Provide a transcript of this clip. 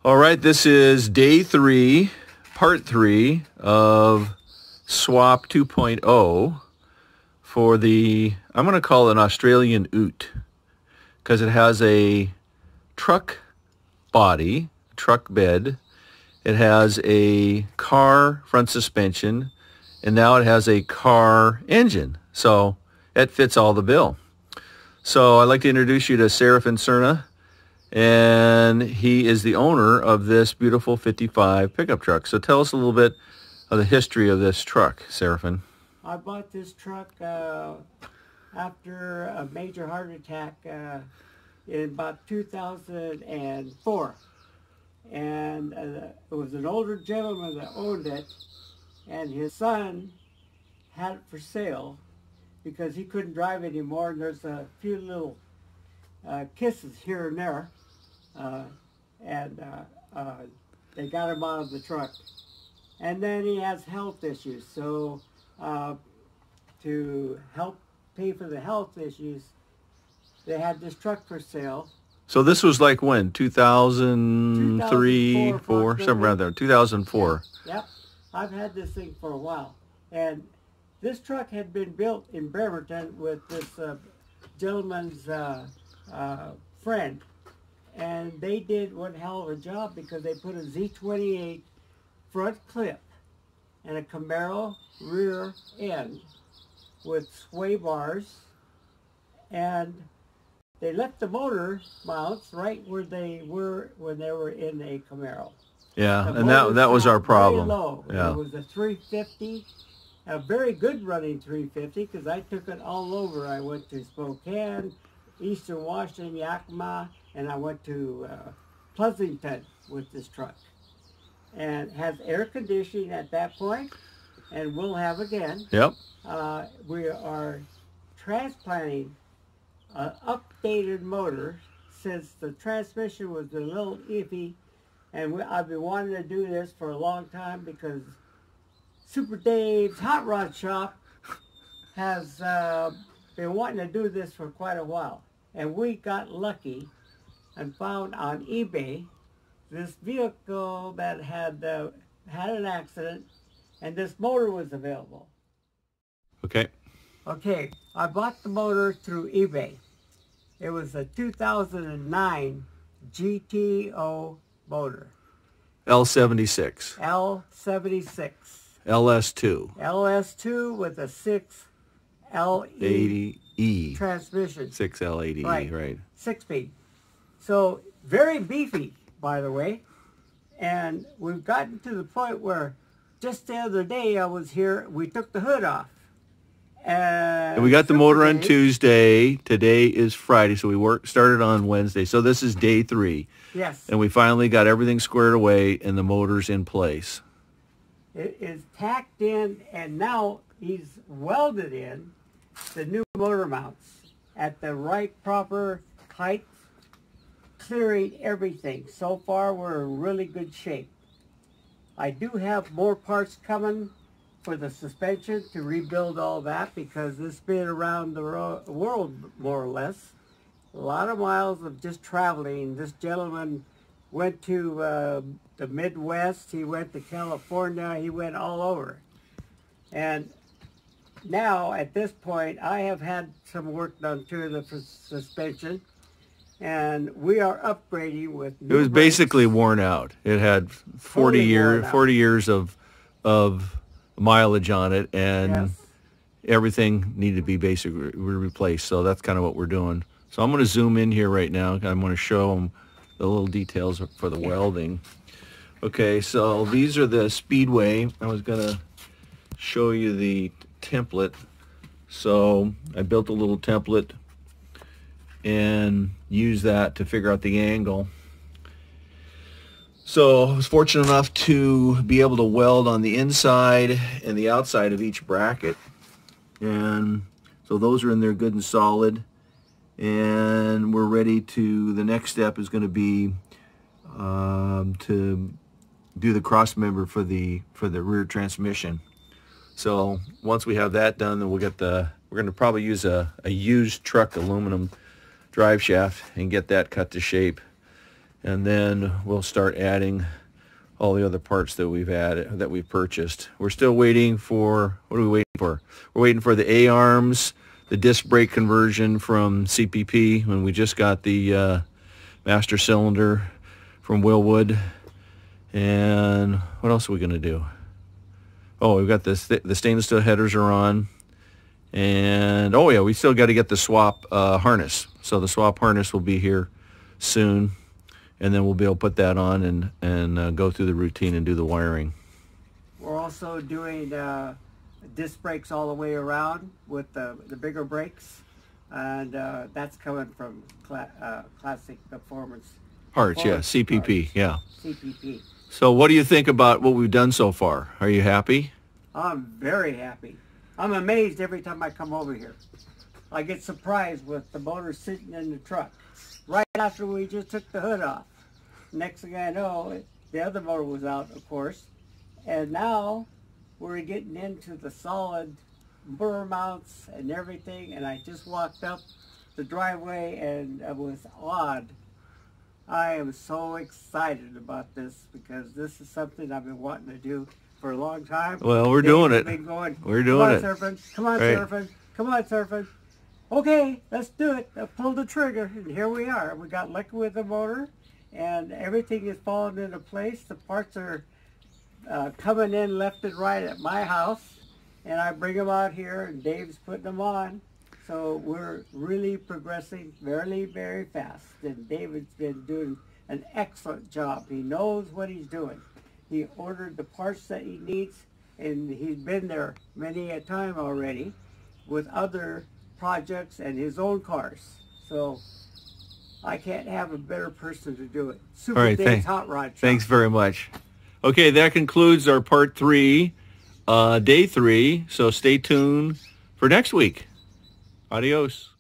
All right, this is day 3, part 3 of Swap 2.0 for the, I'm going to call it an Australian Ute because it has a truck body, truck bed. It has a car front suspension, and now it has a car engine. So it fits all the bill. So I'd like to introduce you to Serafin, and he is the owner of this beautiful 55 pickup truck. So tell us a little bit of the history of this truck, Serafin. I bought this truck after a major heart attack in about 2004. And it was an older gentleman that owned it, and his son had it for sale because he couldn't drive anymore, and there's a few little kisses here and there. They got him out of the truck. And then he has health issues, so to help pay for the health issues, they had this truck for sale. So this was like when? 2003, 4, somewhere around there, 2004. Yep. I've had this thing for a while. And this truck had been built in Bremerton with this gentleman's friend. And they did one hell of a job because they put a Z28 front clip and a Camaro rear end with sway bars, and they left the motor mounts right where they were when they were in a Camaro. Yeah, and that was our problem. Very low. Yeah. It was a 350, a very good running 350, because I took it all over. I went to Spokane, Eastern Washington, Yakima, and I went to Pleasanton with this truck. And has air conditioning at that point, and we'll have again. Yep. We are transplanting an updated motor since the transmission was a little iffy, and I've been wanting to do this for a long time because Super Dave's Hot Rod Shop has been wanting to do this for quite a while. And we got lucky and found on eBay this vehicle that had an accident, and this motor was available. Okay. Okay, I bought the motor through eBay. It was a 2009 GTO motor. L76. L76. LS2. LS2 with a 6LE transmission. 6L80E, right. 6-speed. So very beefy, by the way. And we've gotten to the point where just the other day I was here, we took the hood off. And we got the motor on Tuesday. Today is Friday, so we started on Wednesday. So this is day 3. Yes. And we finally got everything squared away, and the motor's in place. It is tacked in, and now he's welded in the new motor mounts at the right proper height, clearing everything. So far, we're in really good shape. I do have more parts coming for the suspension to rebuild all that, because it's been around the world, more or less. A lot of miles of just traveling. This gentleman went to the Midwest, he went to California, he went all over. And now, at this point, I have had some work done to the suspension, and we are upgrading with new It was brakes. basically worn out. It had 40 years of mileage on it, and Yes. everything needed to be basically replaced. So that's kind of what we're doing. So I'm going to zoom in here right now. I'm going to show them the little details for the welding. Okay, so these are the Speedway. I was going to show you the template. So I built a little template and used that to figure out the angle. So I was fortunate enough to be able to weld on the inside and the outside of each bracket. And so those are in there good and solid. And we're ready to, the next step is going to be to do the cross member for the rear transmission. So once we have that done, then we'll get we're going to probably use a used truck aluminum drive shaft and get that cut to shape. and then we'll start adding all the other parts that we've purchased. We're still waiting for, what are we waiting for? We're waiting for the A-arms, the disc brake conversion from CPP, when we just got the master cylinder from Willwood. And what else are we going to do? Oh, we've got the stainless steel headers are on. And, oh yeah, we still got to get the swap harness. So the swap harness will be here soon. And then we'll be able to put that on and go through the routine and do the wiring. We're also doing disc brakes all the way around with the bigger brakes. And that's coming from Classic Performance. Parts, yeah, CPP, parts. Yeah. CPP. So what do you think about what we've done so far? Are you happy? I'm very happy. I'm amazed every time I come over here. I get surprised with the motor sitting in the truck. Right after we just took the hood off. Next thing I know, the other motor was out, of course. And now we're getting into the solid burr mounts and everything. And I just walked up the driveway and it was awed. I am so excited about this because this is something I've been wanting to do for a long time. Well, we're doing it. Been going, we're doing it. Serafin. Come on, right. Serafin. Come on, Serafin. Okay, let's do it. I pulled the trigger, and here we are. We got lucky with the motor, and everything is falling into place. The parts are coming in left and right at my house, and I bring them out here, and Dave's putting them on. So we're really progressing very, very fast. And David's been doing an excellent job. He knows what he's doing. He ordered the parts that he needs, and he's been there many a time already with other projects and his own cars. So I can't have a better person to do it. Super All right, Dave's Hot Rod Shop. Thanks very much. Okay, that concludes our part 3, day 3. So stay tuned for next week. Adios.